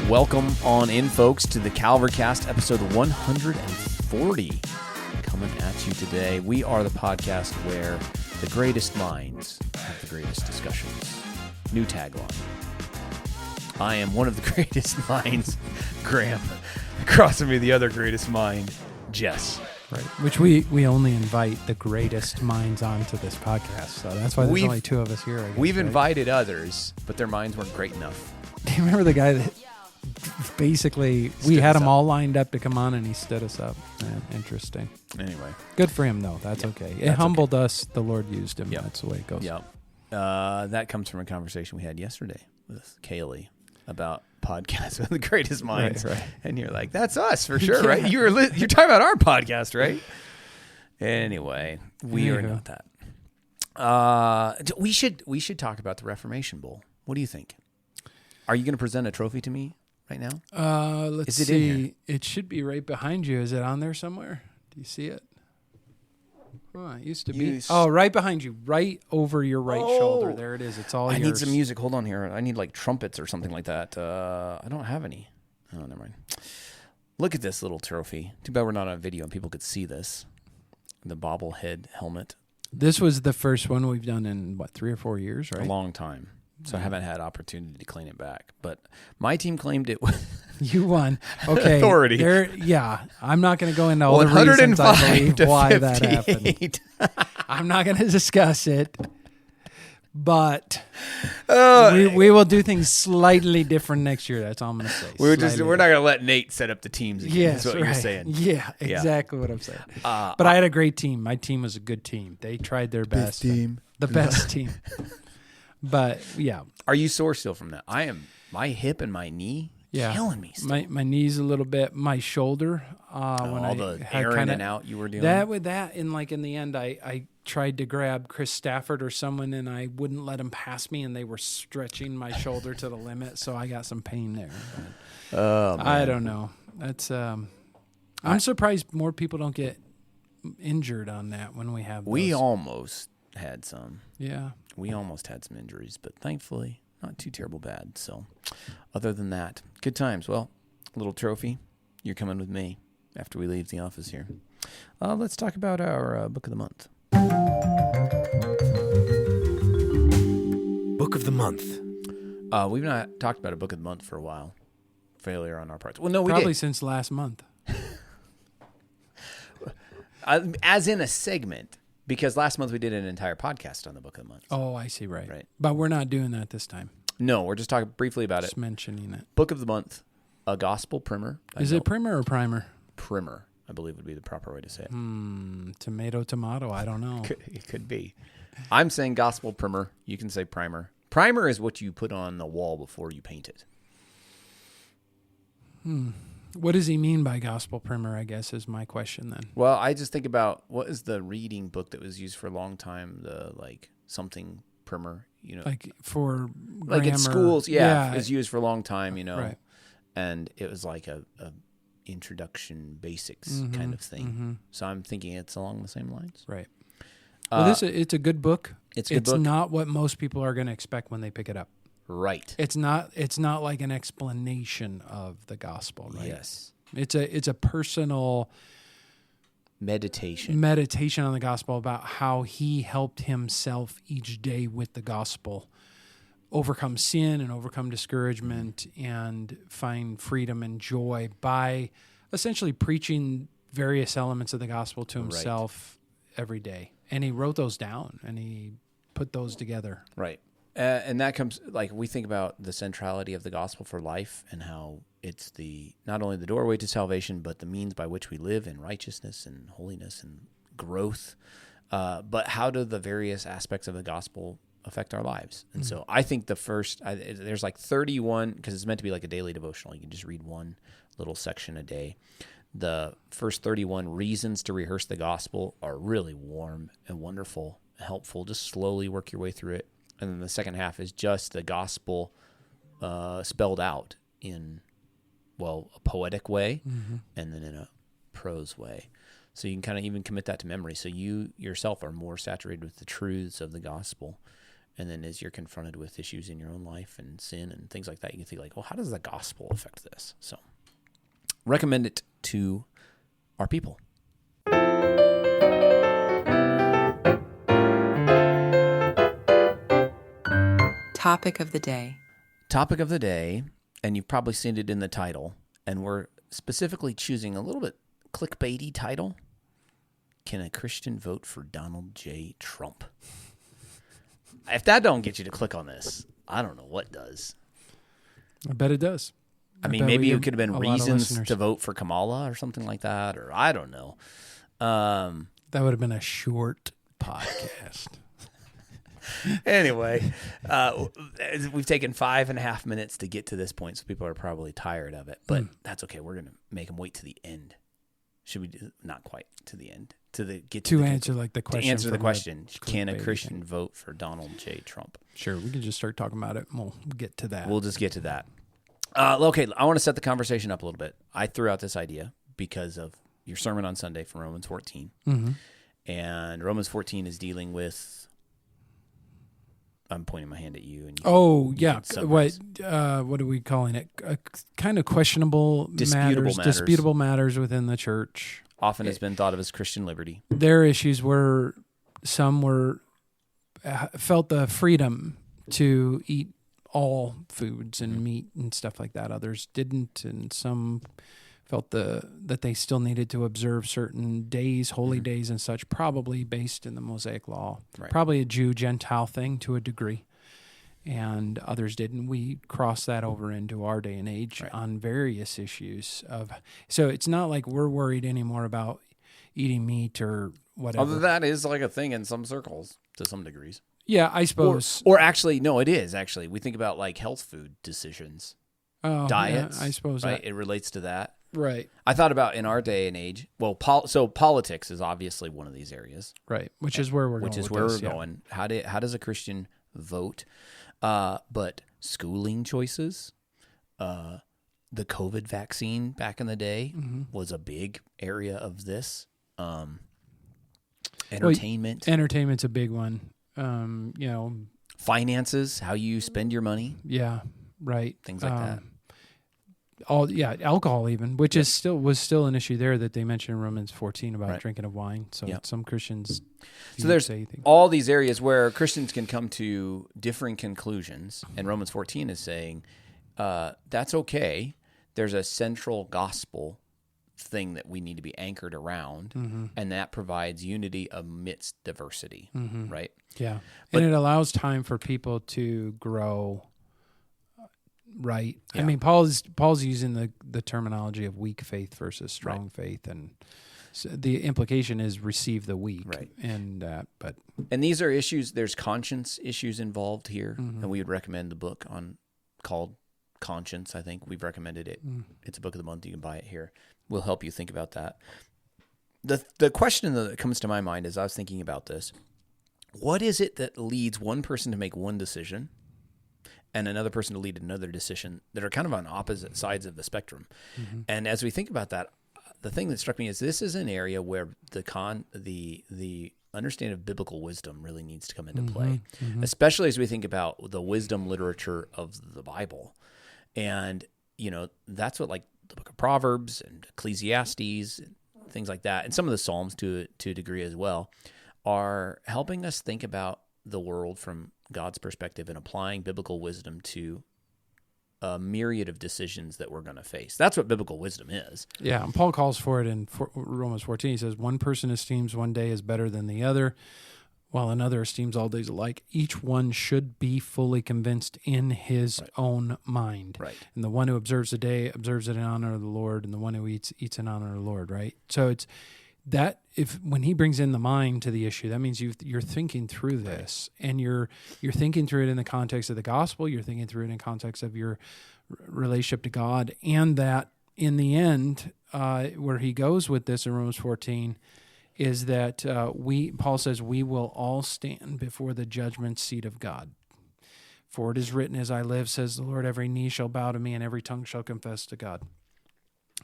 Welcome on in, folks, to the Calvarcast, episode 140. Coming at you today. We are the podcast where the greatest minds have the greatest discussions. New tagline. I am one of the greatest minds, Graham. Across from me, the other greatest mind, Jess. Right, which we only invite the greatest minds onto this podcast, so that's why there's only two of us here. I guess, we've invited others, but their minds weren't great enough. Do you remember the guy that basically we had him all lined up to come on, and he stood us up? Man, interesting. Anyway, good for him though. That's okay. It humbled us. The Lord used him. Yep. That's the way it goes. Yep. That comes from a conversation we had yesterday with Kaylee about podcasts with the greatest minds, right. And you're like, "That's us for sure, right?" You're talking about our podcast, right? Anyway, we are not that. We should talk about the Reformation Bowl. What do you think? Are you going to present a trophy to me right now? Let's see. It should be right behind you. Is it on there somewhere? Do you see it? Oh, it used to be. Right behind you, right over your right shoulder. There it is. It's all yours. I need some music. Hold on here. I need like trumpets or something like that. I don't have any. Oh, never mind. Look at this little trophy. Too bad we're not on video and people could see this. The bobblehead helmet. This was the first one we've done in, 3 or 4 years, right? A long time. So I haven't had opportunity to clean it back. But my team claimed it. You won. Okay. Authority. Yeah. I'm not going to go into all the reasons I believe why 58. that happened. I'm not going to discuss it. But we will do things slightly different next year. That's all I'm going to say. We're not going to let Nate set up the teams again. Yes, that's what you're saying. Yeah, exactly what I'm saying. But I had a great team. My team was a good team. They tried their best. The best team. But yeah, are you sore still from that? I am. My hip and my knee killing me. Still. My knees a little bit. My shoulder. When all the air in and out you were doing that in the end, I tried to grab Chris Stafford or someone, and I wouldn't let him pass me, and they were stretching my shoulder to the limit, so I got some pain there. Man. I don't know. That's. I'm surprised more people don't get injured on that when we have. We almost had some. Yeah. We almost had some injuries, but thankfully not too terrible bad. So other than that, good times. Well, a little trophy. You're coming with me after we leave the office here. Let's talk about our book of the month. Book of the month. We've not talked about a book of the month for a while. Failure on our parts. Well, no, we probably did. Since last month. As in a segment. Because last month we did an entire podcast on the book of the month. Oh, I see. Right. But we're not doing that this time. No, we're just talking briefly about just mentioning it. Book of the month, a gospel primer. Is it primer or primer? Primer, I believe would be the proper way to say it. Tomato. I don't know. It could be. I'm saying gospel primer. You can say primer. Primer is what you put on the wall before you paint it. What does he mean by gospel primer, I guess, is my question then. Well, I just think about what is the reading book that was used for a long time, the something primer, Like for like grammar. in schools, it's used for a long time, Right. And it was like a introduction basics kind of thing. Mm-hmm. So I'm thinking it's along the same lines. Right. Well, it's a good book. It's a good book. It's not what most people are going to expect when they pick it up. Right. It's not like an explanation of the gospel, right? Yes. It's a personal meditation on the gospel about how he helped himself each day with the gospel overcome sin and overcome discouragement and find freedom and joy by essentially preaching various elements of the gospel to himself every day. And he wrote those down and he put those together. Right. And that comes, we think about the centrality of the gospel for life and how it's not only the doorway to salvation, but the means by which we live in righteousness and holiness and growth. But how do the various aspects of the gospel affect our lives? And so I think there's 31, because it's meant to be like a daily devotional. You can just read one little section a day. The first 31 reasons to rehearse the gospel are really warm and wonderful, helpful. Just slowly work your way through it. And then the second half is just the gospel spelled out in, a poetic way and then in a prose way. So you can kind of even commit that to memory. So you yourself are more saturated with the truths of the gospel. And then as you're confronted with issues in your own life and sin and things like that, you can think like, well, how does the gospel affect this? So recommend it to our people. Topic of the day. Topic of the day, and you've probably seen it in the title, and we're specifically choosing a little bit clickbaity title. Can a Christian vote for Donald J. Trump? If that don't get you to click on this, I don't know what does. I bet it does. I mean, maybe it could have been reasons to vote for Kamala or something like that, or I don't know. That would have been a short podcast. Anyway, we've taken 5.5 minutes to get to this point, so people are probably tired of it. But that's okay. We're going to make them wait to the end. Should we do not quite to the end? Answer the question. To answer the question, can a Christian vote for Donald J. Trump? Sure, we can just start talking about it, and we'll get to that. We'll just get to that. Okay, I want to set the conversation up a little bit. I threw out this idea because of your sermon on Sunday from Romans 14. Mm-hmm. And Romans 14 is dealing with... I'm pointing my hand at you. And what are we calling it? Kind of questionable disputable matters within the church. Often has been thought of as Christian liberty. Their issues were some felt the freedom to eat all foods and meat and stuff like that. Others didn't, and some felt that they still needed to observe certain days, holy days and such, probably based in the Mosaic Law. Right. Probably a Jew-Gentile thing to a degree. And others didn't. We cross that over into our day and age on various issues. So it's not like we're worried anymore about eating meat or whatever. Although that is like a thing in some circles to some degrees. Yeah, I suppose. Or actually, no, it is actually. We think about like health food decisions. Diets. Yeah, I suppose. Right? It relates to that. Right. I thought about in our day and age, so politics is obviously one of these areas. Right, which is where we're going. How does a Christian vote? But schooling choices, the COVID vaccine back in the day was a big area of this. Entertainment. Entertainment's a big one. Finances, how you spend your money. Yeah, right. Things like that. Alcohol even, which was still an issue there that they mentioned in Romans 14 about drinking of wine. So some Christians. So there's all these areas where Christians can come to differing conclusions, and Romans 14 is saying that's okay. There's a central gospel thing that we need to be anchored around, and that provides unity amidst diversity, right? Yeah, and it allows time for people to grow. Right. Yeah. I mean, Paul's using the terminology of weak faith versus strong faith, and so the implication is receive the weak. Right. And these are issues. There's conscience issues involved here, and we would recommend the book called Conscience. I think we've recommended it. It's a book of the month. You can buy it here. We'll help you think about that. The question that comes to my mind as I was thinking about this: what is it that leads one person to make one decision and another person to lead another decision that are kind of on opposite sides of the spectrum? And as we think about that, the thing that struck me is this is an area where the understanding of biblical wisdom really needs to come into play, especially as we think about the wisdom literature of the Bible. And, that's what like the book of Proverbs and Ecclesiastes and things like that, and some of the Psalms to a degree as well, are helping us think about the world from God's perspective and applying biblical wisdom to a myriad of decisions that we're going to face. That's what biblical wisdom is. Yeah, and Paul calls for it in Romans 14. He says, one person esteems one day as better than the other, while another esteems all days alike. Each one should be fully convinced in his own mind. Right. And the one who observes the day observes it in honor of the Lord, and the one who eats in honor of the Lord, right? So it's that when he brings in the mind to the issue, that means you're thinking through this, and you're thinking through it in the context of the gospel. You're thinking through it in context of your relationship to God, and that in the end, where he goes with this in Romans 14, is that Paul says we will all stand before the judgment seat of God. For it is written, as I live, says the Lord, every knee shall bow to me, and every tongue shall confess to God.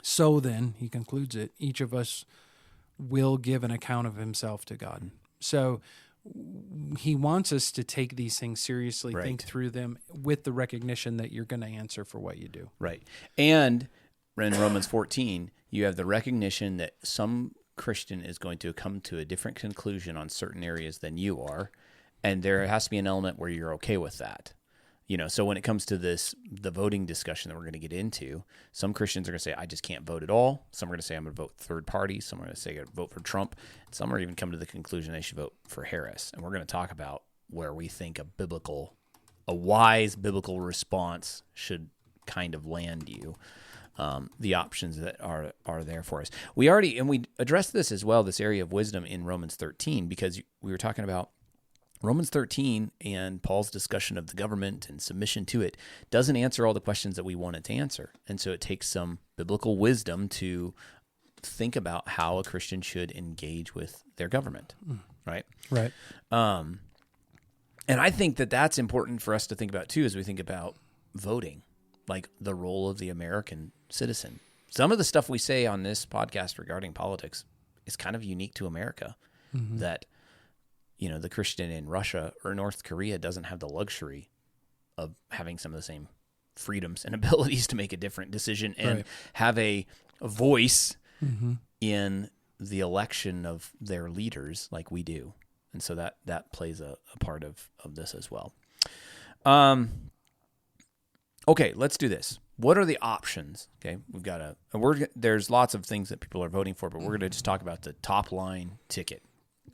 So then, he concludes it, each of us will give an account of himself to God. So he wants us to take these things seriously, Right. think through them with the recognition that you're going to answer for what you do. Right. And in Romans 14, you have the recognition that some Christian is going to come to a different conclusion on certain areas than you are, and there has to be an element where you're okay with that. So when it comes to the voting discussion that we're going to get into, some Christians are going to say, I just can't vote at all. Some are going to say, I'm going to vote third party. Some are going to say, I'm going to vote for Trump. Some are even come to the conclusion they should vote for Harris. And we're going to talk about where we think a wise biblical response should kind of land you. The options that are there for us. We addressed this as well, this area of wisdom in Romans 13, because we were talking about Romans 13 and Paul's discussion of the government and submission to it doesn't answer all the questions that we want it to answer. And so it takes some biblical wisdom to think about how a Christian should engage with their government, right? Right. And I think that that's important for us to think about too as we think about voting, like the role of the American citizen. Some of the stuff we say on this podcast regarding politics is kind of unique to America, that the Christian in Russia or North Korea doesn't have the luxury of having some of the same freedoms and abilities to make a different decision and have a voice in the election of their leaders like we do. And so that plays a part of this as well. Okay, let's do this. What are the options? Okay, there's lots of things that people are voting for, but we're going to just talk about the top line ticket.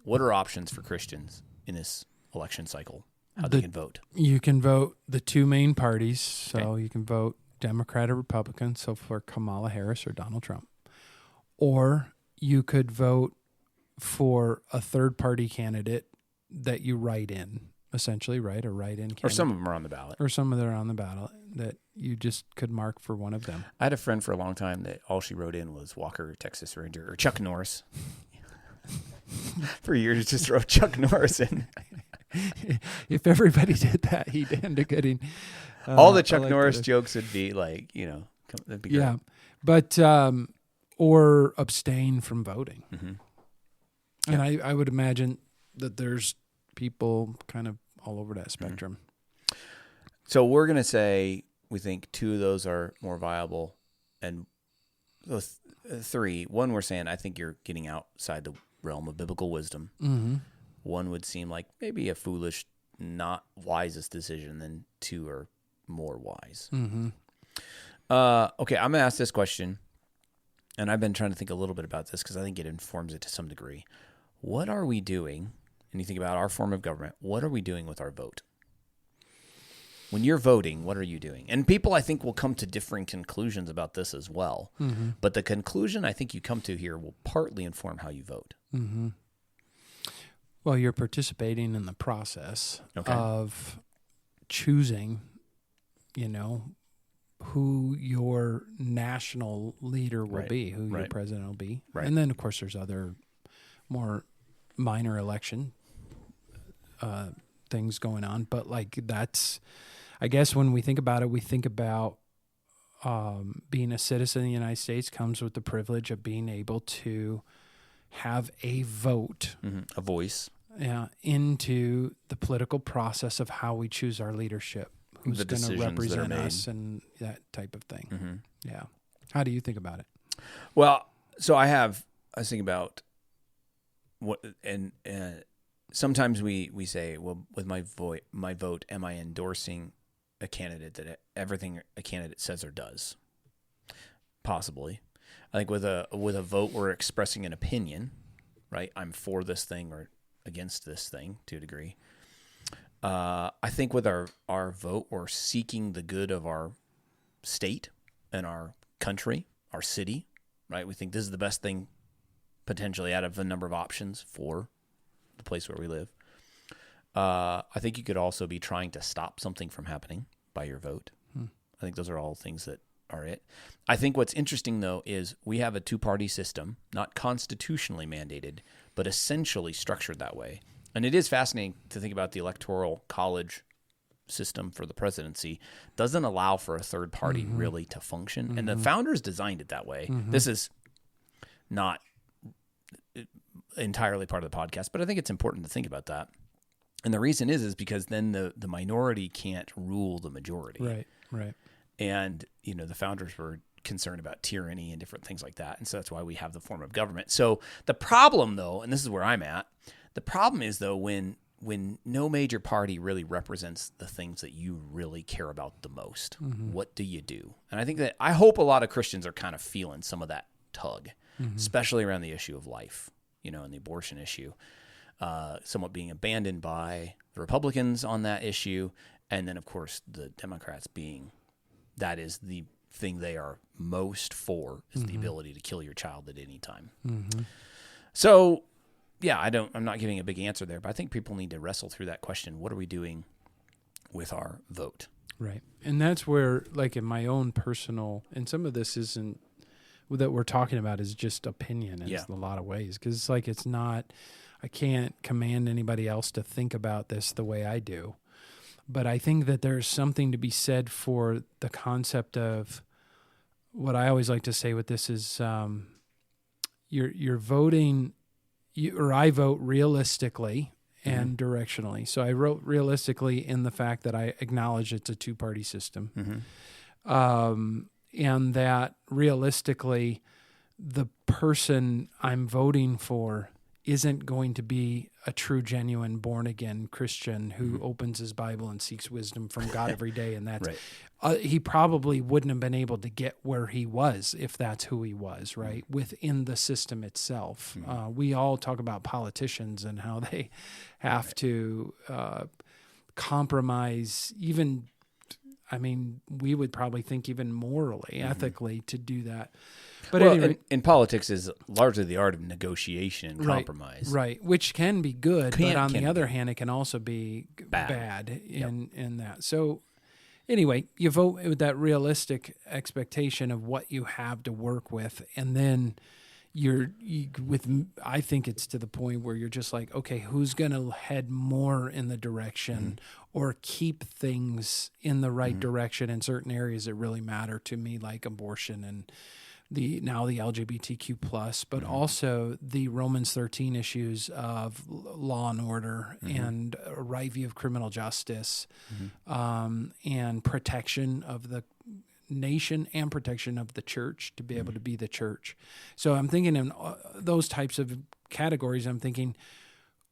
What are options for Christians in this election cycle? How they can vote? You can vote the two main parties. So you can vote Democrat or Republican, so for Kamala Harris or Donald Trump. Or you could vote for a third-party candidate that you write in, essentially, right? A write-in candidate. Or some of them are on the ballot. Or some of them are on the ballot that you just could mark for one of them. I had a friend for a long time that all she wrote in was Walker, Texas Ranger, or Chuck Norris. For years, just wrote Chuck Norris in. If everybody did that, he'd end up getting... all the Chuck Norris jokes would be like, that'd be great. Yeah, but... or abstain from voting. And I would imagine that there's people kind of all over that spectrum. So we're going to say we think two of those are more viable, and three. One, we're saying I think you're getting outside the realm of biblical wisdom. One would seem like maybe a foolish, not wisest decision. Then two are more wise. Okay, I'm going to ask this question, and I've been trying to think a little bit about this because I think it informs it to some degree. What are we doing? And you think about our form of government, what are we doing with our vote? When you're voting, what are you doing? And people, I think, will come to differing conclusions about this as well. But the conclusion I think you come to here will partly inform how you vote. Well, you're participating in the process of choosing, who your national leader will be, who your president will be. And then, of course, there's other more minor election things going on. But, that's... I guess when we think about it, we think about being a citizen of the United States comes with the privilege of being able to have a vote, a voice, into the political process of how we choose our leadership, who's going to represent us, and that type of thing. Yeah. How do you think about it? Well, so I was thinking about what, and sometimes we say, well, with my vote, am I endorsing a candidate that everything a candidate says or does? Possibly. I think with a vote, we're expressing an opinion, right? I'm for this thing or against this thing to a degree. I think with our vote, we're seeking the good of our state and our country, our city, right? We think this is the best thing potentially out of a number of options for the place where we live. I think you could also be trying to stop something from happening by your vote. I think those are all things that are it. I think what's interesting, though, is we have a two-party system, not constitutionally mandated, but essentially structured that way. And it is fascinating to think about the electoral college system for the presidency. Doesn't allow for a third party really to function. And the founders designed it that way. This is not entirely part of the podcast, but I think it's important to think about that. And the reason is because then the minority can't rule the majority. Right. And, the founders were concerned about tyranny and different things like that. And so that's why we have the form of government. So the problem, though, and this is where I'm at, the problem is, though, when no major party really represents the things that you really care about the most, what do you do? And I hope a lot of Christians are kind of feeling some of that tug, especially around the issue of life, and the abortion issue, somewhat being abandoned by the Republicans on that issue. And then, of course, the Democrats that is the thing they are most for, is the ability to kill your child at any time. So, yeah, I'm not giving a big answer there, but I think people need to wrestle through that question. What are we doing with our vote? Right. And that's where, like, in my own personal, and some of this isn't, that we're talking about is just opinion in a lot of ways. Because it's like, it's not, I can't command anybody else to think about this the way I do. But I think that there's something to be said for the concept of, what I always like to say with this is, you're voting, I vote realistically and directionally. So I wrote realistically in the fact that I acknowledge it's a two-party system. And that realistically, the person I'm voting for isn't going to be a true, genuine, born-again Christian who opens his Bible and seeks wisdom from God every day. And that's he probably wouldn't have been able to get where he was if that's who he was, right, within the system itself. We all talk about politicians and how they have to compromise even, we would probably think even morally, ethically, to do that. But anyway, in politics is largely the art of negotiation and compromise. Right, which can be good, but on the other hand, it can also be bad in that. So anyway, you vote with that realistic expectation of what you have to work with, and then I think it's to the point where you're just like, okay, who's going to head more in the direction or keep things in the right direction in certain areas that really matter to me, like abortion and the LGBTQ plus, but also the Romans 13 issues of law and order and a right view of criminal justice, and protection of the nation and protection of the church to be able to be the church. So I'm thinking in those types of categories, I'm thinking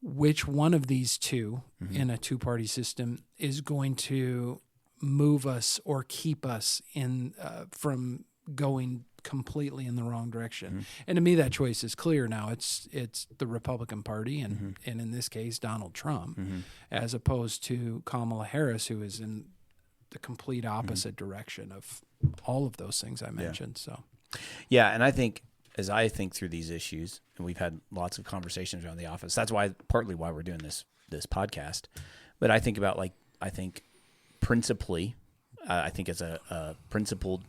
which one of these two in a two-party system is going to move us or keep us in from going completely in the wrong direction. And to me, that choice is clear now. It's the Republican Party and in this case, Donald Trump, as opposed to Kamala Harris, who is in the complete opposite direction of all of those things I mentioned. So, and I think as I think through these issues, and we've had lots of conversations around the office, that's partly why we're doing this podcast. But I think about principally, I think as a principled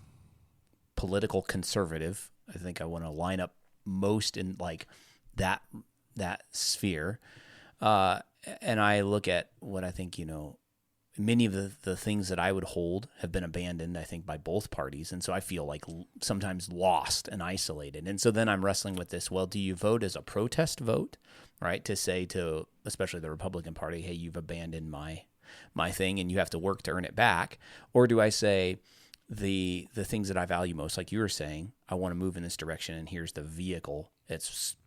political conservative, I think I want to line up most in that sphere. And I look at what I think, many of the things that I would hold have been abandoned, I think, by both parties. And so I feel like sometimes lost and isolated. And so then I'm wrestling with this, well, do you vote as a protest vote, right? To say to, especially the Republican Party, hey, you've abandoned my thing and you have to work to earn it back. Or do I say, the things that I value most, like you were saying, I want to move in this direction, and here's the vehicle. It's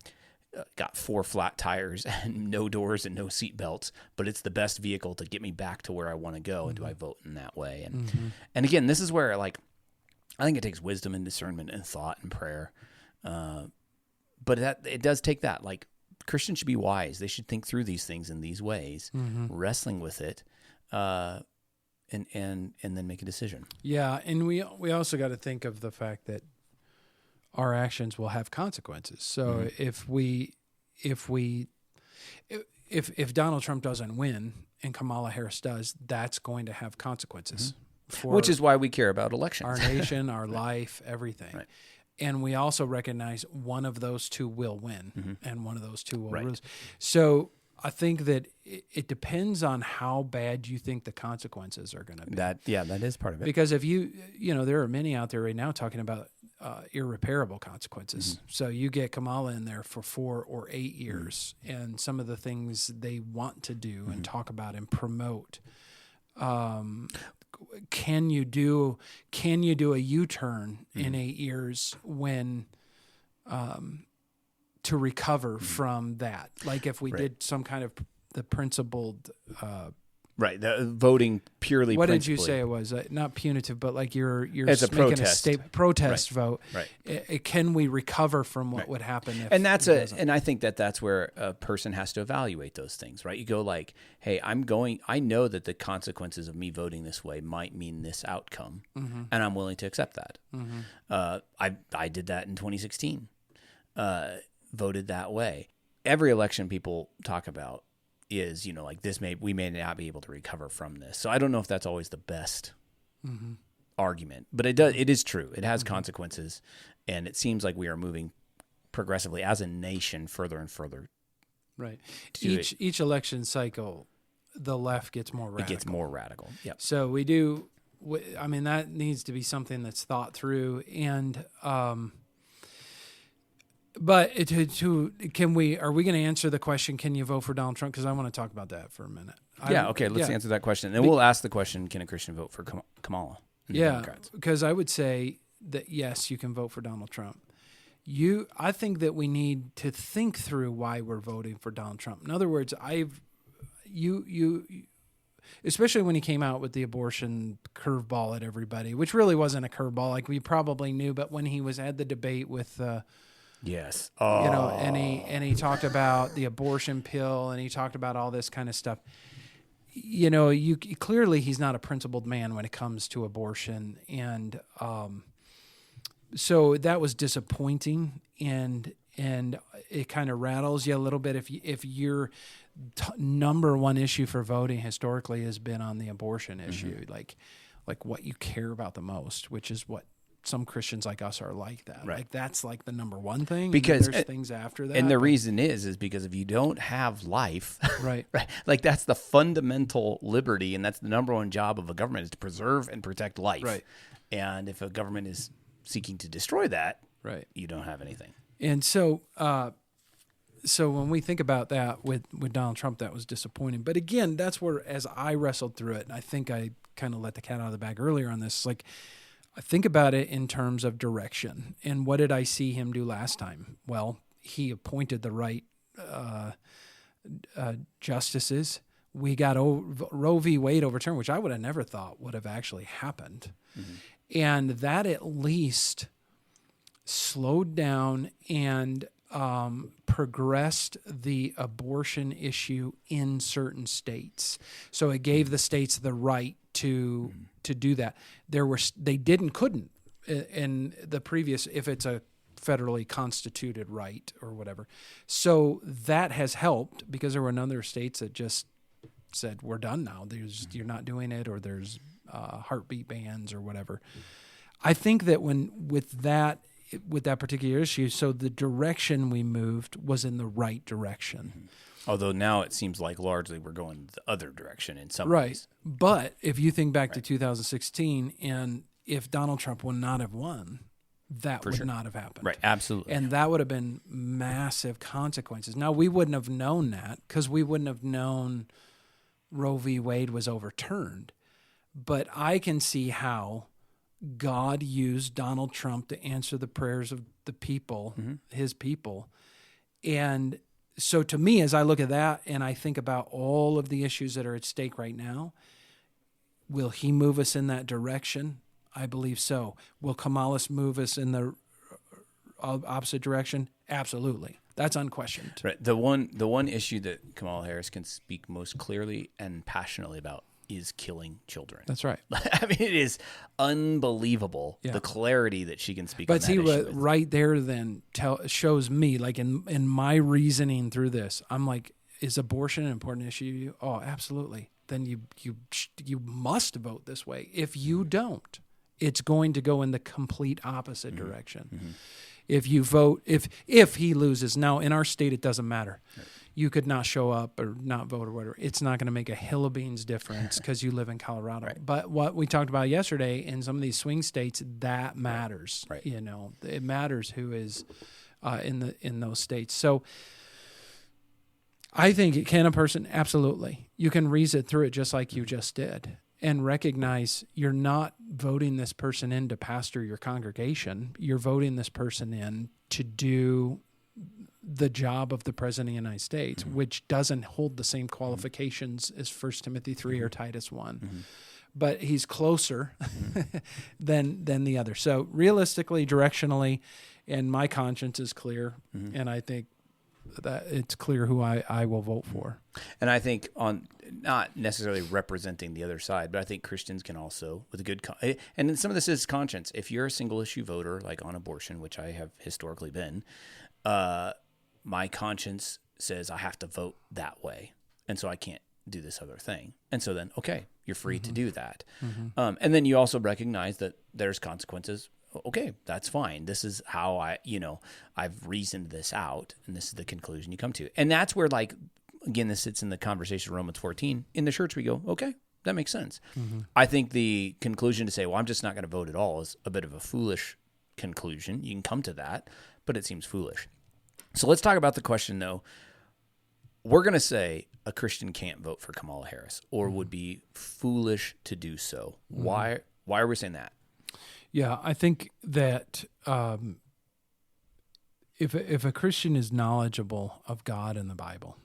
got 4 flat tires and no doors and no seat belts, but it's the best vehicle to get me back to where I want to go. And do I vote in that way? And again, this is where I think it takes wisdom and discernment and thought and prayer. But it does take that. Christians should be wise. They should think through these things in these ways, wrestling with it. And then make a decision. Yeah, and we also got to think of the fact that our actions will have consequences. So if Donald Trump doesn't win and Kamala Harris does, that's going to have consequences. Which is why we care about elections. Our nation, our life, everything. Right. And we also recognize one of those two will win and one of those two will lose. So I think that it depends on how bad you think the consequences are going to be. That is part of it. Because if there are many out there right now talking about irreparable consequences. So you get Kamala in there for 4 or 8 years, and some of the things they want to do and talk about and promote. Can you do a U-turn in 8 years when to recover from that? Like if we did some kind of the principled. Right, the voting purely. What did you say it was? Not punitive, but like you're it's a making protest. a protest vote. Right. Can we recover from what would happen? If and and I think that's where a person has to evaluate those things, right? You go like, hey, I know that the consequences of me voting this way might mean this outcome, and I'm willing to accept that. I did that in 2016, voted that way. Every election people talk about is, like we may not be able to recover from this. So I don't know if that's always the best argument, but it is true. It has consequences, and it seems like we are moving progressively as a nation further and further. Right. Each election cycle, the left gets more radical. It gets more radical. Yeah. So that needs to be something that's thought through, and but are we going to answer the question, can you vote for Donald Trump? Because I want to talk about that for a minute. Let's answer that question. And we'll ask the question, can a Christian vote for Kamala and the Democrats? Because I would say that, yes, you can vote for Donald Trump. I think that we need to think through why we're voting for Donald Trump. In other words, especially when he came out with the abortion curveball at everybody, which really wasn't a curveball, like we probably knew, but when he had the debate with yes. And he talked about the abortion pill, and he talked about all this kind of stuff. Clearly he's not a principled man when it comes to abortion, and so that was disappointing, and it kind of rattles you a little bit if your number one issue for voting historically has been on the abortion issue, like what you care about the most, which is what some Christians like us are like that. Right. Like that's like the number one thing. Because there's things after that. And the reason is because if you don't have life, right. Like that's the fundamental liberty, and that's the number one job of a government, is to preserve and protect life. Right. And if a government is seeking to destroy that, right, you don't have anything. And so when we think about that with Donald Trump, that was disappointing. But again, that's where, as I wrestled through it, and I think I kind of let the cat out of the bag earlier on this, like, I think about it in terms of direction. And what did I see him do last time? Well, he appointed the right justices. We got Roe v. Wade overturned, which I would have never thought would have actually happened. And that at least slowed down and progressed the abortion issue in certain states. So it gave the states the right to do that. They couldn't in the previous, if it's a federally constituted right or whatever. So that has helped, because there were other states that just said, we're done now. You're not doing it, or there's heartbeat bans or whatever. I think that with that particular issue, so the direction we moved was in the right direction. Although now it seems like largely we're going the other direction in some ways. Ways. But if you think back to 2016, and if Donald Trump would not have won, that would not have happened. Right, absolutely. And that would have been massive consequences. Now, we wouldn't have known that, because we wouldn't have known Roe v. Wade was overturned. But I can see how God used Donald Trump to answer the prayers of the people, his people. And so to me, as I look at that and I think about all of the issues that are at stake right now, will he move us in that direction? I believe so. Will Kamala move us in the opposite direction? Absolutely. That's unquestioned. Right. The one issue that Kamala Harris can speak most clearly and passionately about is killing children. That's right. I mean, it is unbelievable, the clarity that she can speak on that issue. But see, right there then shows me, like in my reasoning through this, I'm like, is abortion an important issue to you? Oh, absolutely. Then you must vote this way. If you don't, it's going to go in the complete opposite direction. If you vote, if he loses, now in our state it doesn't matter. you could not show up or not vote or whatever. It's not going to make a hill of beans difference because you live in Colorado. Right. But what we talked about yesterday in some of these swing states, that matters. Right. You know, it matters who is in those states. So I think can a person, absolutely. You can reason through it just like you just did and recognize you're not voting this person in to pastor your congregation. You're voting this person in to do the job of the President of the United States, which doesn't hold the same qualifications as 1 Timothy 3 or Titus 1. But he's closer than the other. So realistically, directionally, and my conscience is clear, and I think that it's clear who I will vote for. And I think on not necessarily representing the other side, but I think Christians can also, with a good, and then some of this is conscience. If you're a single issue voter, like on abortion, which I have historically been, my conscience says I have to vote that way. And so I can't do this other thing. And so then, okay, you're free to do that. And then you also recognize that there's consequences. Okay, that's fine. This is how I've reasoned this out, and this is the conclusion you come to. And that's where, like, again, this sits in the conversation of Romans 14. In the church, we go, okay, that makes sense. I think the conclusion to say, well, I'm just not going to vote at all is a bit of a foolish conclusion. You can come to that, but it seems foolish. So let's talk about the question, though. We're going to say a Christian can't vote for Kamala Harris or would be foolish to do so. Why are we saying that? Yeah, I think that if a Christian is knowledgeable of God and the Bible,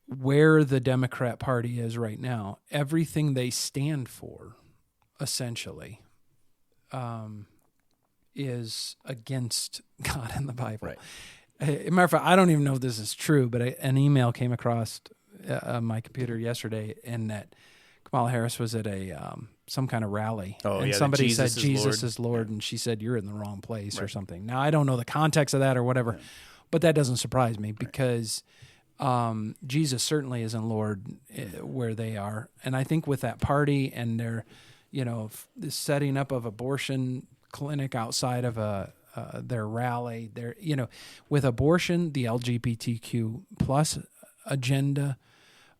where the Democrat Party is right now, everything they stand for, essentially, is against God and the Bible. Right. As a matter of fact, I don't even know if this is true, but an email came across my computer yesterday, and that Kamala Harris was at some kind of rally, and somebody said Jesus is Lord, and she said you're in the wrong place or something. Now I don't know the context of that or whatever, but that doesn't surprise me because Jesus certainly isn't Lord where they are, and I think with that party and their, the setting up of abortion clinic outside of their rally, with abortion, the LGBTQ plus agenda.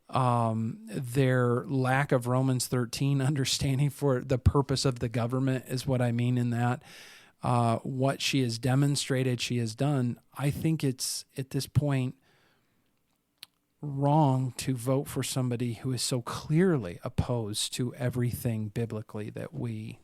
Their lack of Romans 13 understanding for the purpose of the government is what I mean in that. What she has demonstrated she has done, I think it's at this point wrong to vote for somebody who is so clearly opposed to everything biblically that we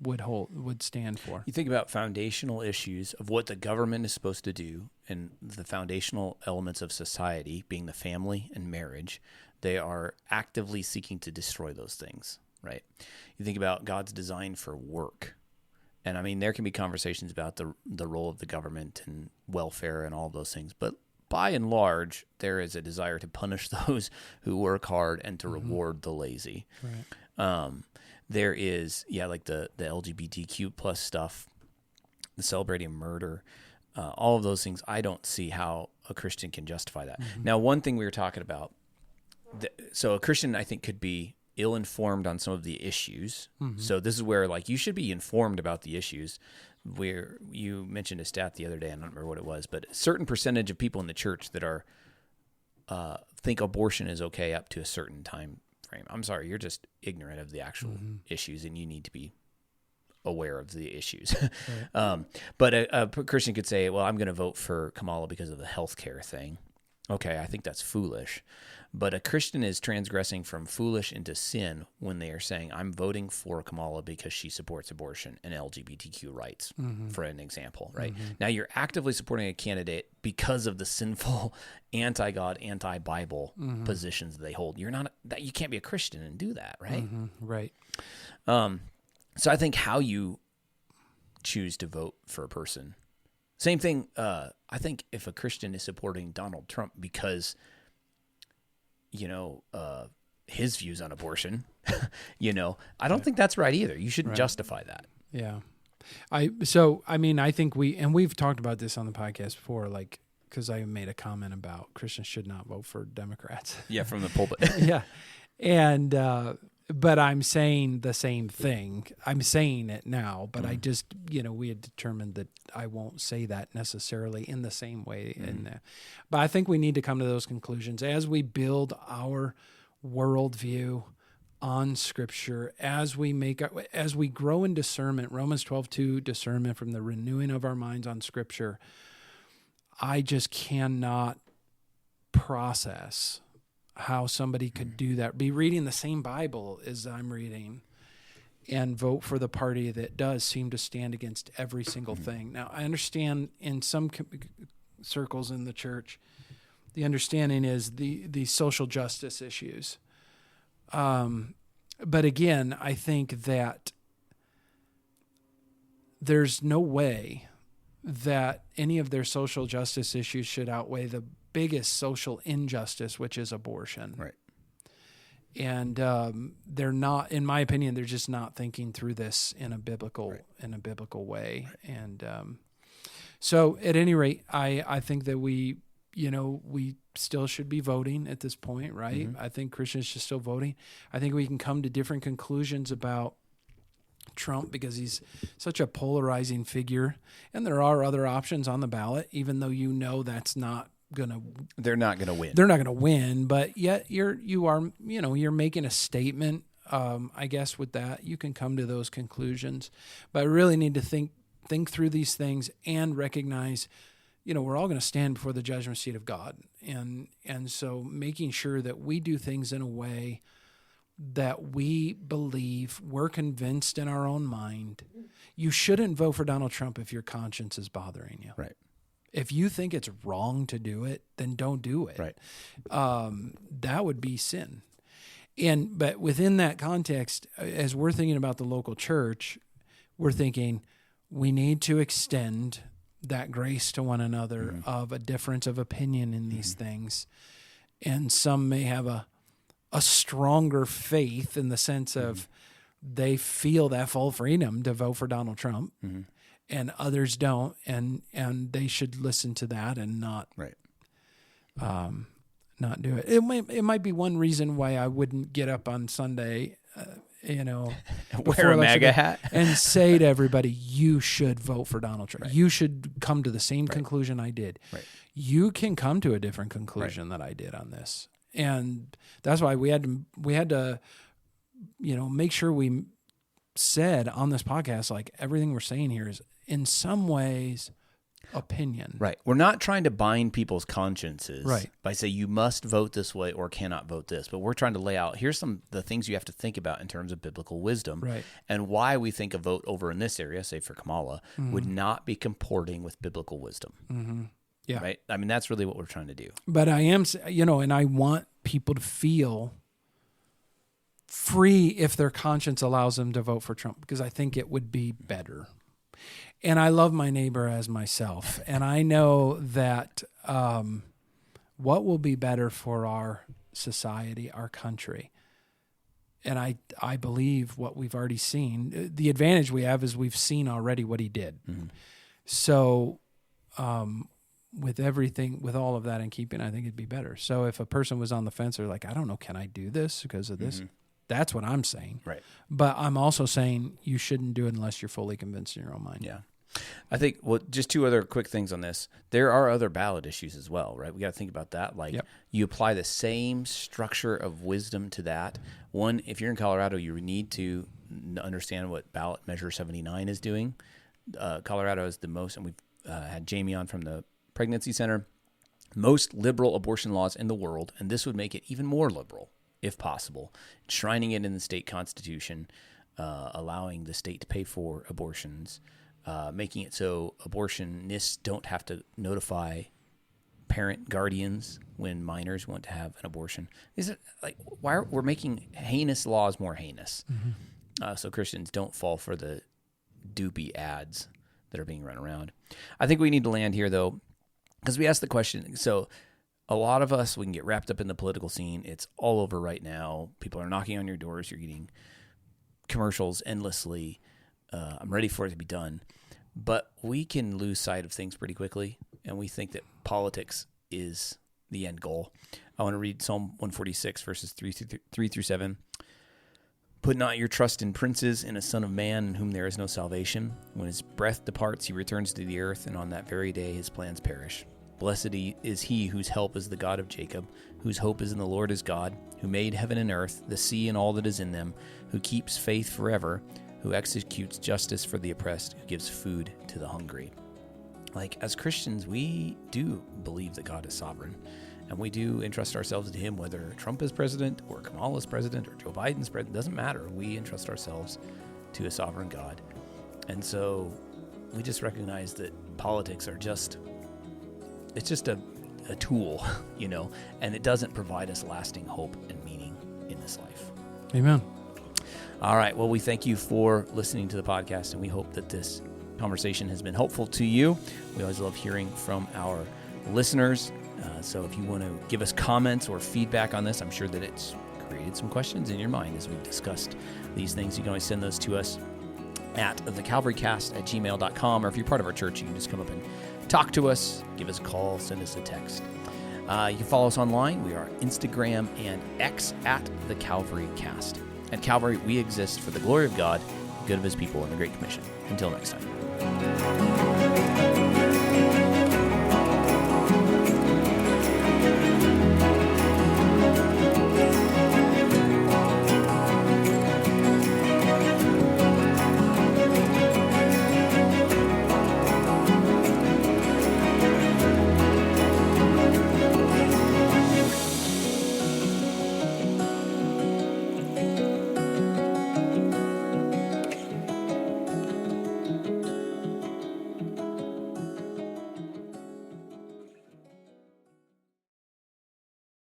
would stand for. You think about foundational issues of what the government is supposed to do and the foundational elements of society being the family and marriage, they are actively seeking to destroy those things, right? You think about God's design for work. And I mean, there can be conversations about the role of the government and welfare and all of those things, but by and large, there is a desire to punish those who work hard and to reward the lazy. Right. There is, like the LGBTQ plus stuff, the celebrating murder, all of those things. I don't see how a Christian can justify that. Now, one thing we were talking about, so a Christian, I think, could be ill-informed on some of the issues. So this is where, like, you should be informed about the issues. Where you mentioned a stat the other day, I don't remember what it was, but a certain percentage of people in the church that are think abortion is okay up to a certain time frame. I'm sorry, you're just ignorant of the actual issues, and you need to be aware of the issues. Right. But a Christian could say, well, I'm going to vote for Kamala because of the healthcare thing. Okay, I think that's foolish. But a Christian is transgressing from foolish into sin when they are saying, I'm voting for Kamala because she supports abortion and LGBTQ rights, for an example, right? Now you're actively supporting a candidate because of the sinful anti-God, anti-Bible positions they hold. You can't be a Christian and do that, right? Right. So I think how you choose to vote for a person. Same thing, I think if a Christian is supporting Donald Trump because, his views on abortion, I don't think that's right either. You shouldn't justify that. Yeah. I think we've talked about this on the podcast before, like, because I made a comment about Christians should not vote for Democrats. Yeah, from the pulpit. Yeah. And but I'm saying the same thing. I'm saying it now, but I just, we had determined that I won't say that necessarily in the same way. But I think we need to come to those conclusions as we build our worldview on Scripture, as we grow in discernment. Romans 12:2, discernment from the renewing of our minds on Scripture. I just cannot process how somebody could do that, be reading the same Bible as I'm reading, and vote for the party that does seem to stand against every single thing. Now, I understand in some circles in the church, the understanding is the social justice issues. But again, I think that there's no way that any of their social justice issues should outweigh the biggest social injustice, which is abortion. Right. And they're not, in my opinion, they're just not thinking through this in a biblical way. Right. And so, at any rate, I think that we still should be voting at this point, right? I think Christians should still voting. I think we can come to different conclusions about Trump because he's such a polarizing figure, and there are other options on the ballot, even though that's not they're not gonna win. They're not gonna win, but yet you're making a statement. I guess with that you can come to those conclusions, but I really need to think through these things and recognize, we're all going to stand before the judgment seat of God, and so making sure that we do things in a way that we believe, we're convinced in our own mind. You shouldn't vote for Donald Trump if your conscience is bothering you. Right. If you think it's wrong to do it, then don't do it. Right. That would be sin. But within that context, as we're thinking about the local church, we're thinking we need to extend that grace to one another of a difference of opinion in these things. And some may have a stronger faith in the sense of they feel that full freedom to vote for Donald Trump, and others don't, and they should listen to that and not not do it. It might be one reason why I wouldn't get up on Sunday, wear a MAGA hat and say to everybody, you should vote for Donald Trump. Right. You should come to the same conclusion I did. Right. You can come to a different conclusion that I did on this. And that's why we had to, make sure we said on this podcast, like everything we're saying here is in some ways opinion. Right. We're not trying to bind people's consciences by saying you must vote this way or cannot vote this, but we're trying to lay out, here's the things you have to think about in terms of biblical wisdom and why we think a vote over in this area, say for Kamala, would not be comporting with biblical wisdom. Mm-hmm. Yeah. Right. I mean, that's really what we're trying to do. But I am, and I want people to feel free if their conscience allows them to vote for Trump, because I think it would be better. And I love my neighbor as myself. And I know that what will be better for our society, our country. And I believe what we've already seen. The advantage we have is we've seen already what he did. Mm-hmm. So with all of that in keeping, I think it'd be better. So if a person was on the fence, they're like, I don't know, can I do this because of this? Mm-hmm. That's what I'm saying. Right. But I'm also saying you shouldn't do it unless you're fully convinced in your own mind. Yeah. I think, just two other quick things on this. There are other ballot issues as well, right? We got to think about that. Like, you apply the same structure of wisdom to that. One, if you're in Colorado, you need to understand what ballot measure 79 is doing. Colorado is the most, and we've had Jamie on from the Pregnancy Center, most liberal abortion laws in the world, and this would make it even more liberal, if possible, enshrining it in the state constitution, allowing the state to pay for abortions, making it so abortionists don't have to notify parent guardians when minors want to have an abortion. Is it like we're making heinous laws more heinous? Mm-hmm. So Christians don't fall for the doopy ads that are being run around. I think we need to land here though, because we asked the question. So a lot of us, we can get wrapped up in the political scene. It's all over right now. People are knocking on your doors. You're getting commercials endlessly. I'm ready for it to be done. But we can lose sight of things pretty quickly, and we think that politics is the end goal. I want to read Psalm 146, verses 3 through 7. Put not your trust in princes, in a son of man in whom there is no salvation. When his breath departs, he returns to the earth, and on that very day his plans perish. Blessed is he whose help is the God of Jacob, whose hope is in the Lord his God, who made heaven and earth, the sea and all that is in them, who keeps faith forever, who executes justice for the oppressed, who gives food to the hungry. Like, as Christians, we do believe that God is sovereign, and we do entrust ourselves to him, whether Trump is president or Kamala's president or Joe Biden's president. Doesn't matter. We entrust ourselves to a sovereign God. And so we just recognize that politics are just a tool, and it doesn't provide us lasting hope and meaning in this life. Amen. All right. Well, we thank you for listening to the podcast, and we hope that this conversation has been helpful to you. We always love hearing from our listeners. So if you want to give us comments or feedback on this, I'm sure that it's created some questions in your mind as we've discussed these things. You can always send those to us at thecalvarycast@gmail.com, or if you're part of our church, you can just come up and talk to us, give us a call, send us a text. You can follow us online. We are on Instagram and X at The Calvary Cast. At Calvary, we exist for the glory of God, the good of his people, and the Great Commission. Until next time.